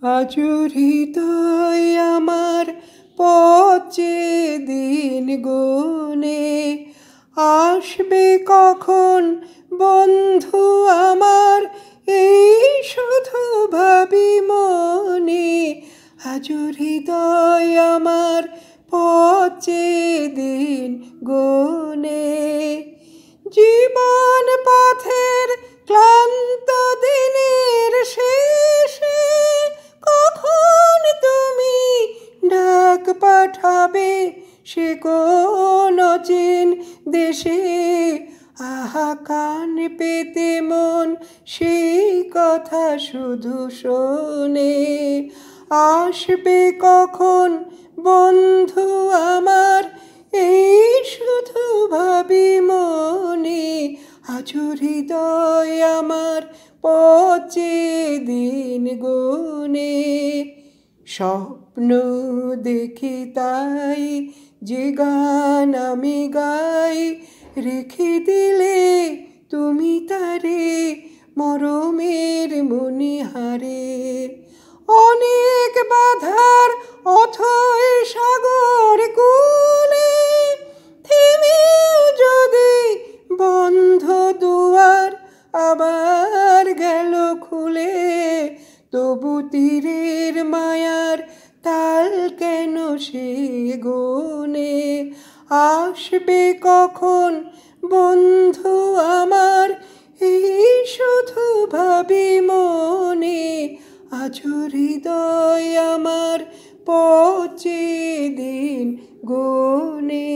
আজ হৃদয় আমার পচে দিন গুনে, আসবে কখন বন্ধু আমার, এই শুধু ভাবি মনে। আজ হৃদয় আমার পচে দিন গুনে, জীবন পথের ক্লান্ত দিনের শেষে কখন তুমি ডাক পাঠাবে সে কোন অচিন দেশে। আহা কান পেতে মন সেই কথা শুধু শোনে, আসবে কখন বন্ধু আমার, এই শুধু ভাবি মনে। আজ হৃদয় আমার পচে দিন গুনে, স্বপ্ন দেখি তাই যে গান আমি গাই, রেখে দিলে তুমি তারে মরমের মণিহারে। অনেক বাধার অথই সাগর কূলে, থেমে যদি বন্ধ দুয়ার আবার গেল খুলে, তবু তীরের মায়ার তাল কেন সে গুনে। আসবে কখন বন্ধু আমার, এই শুধু ভাবি মনে। আজ হৃদয় আমার পচে দিন গুনে।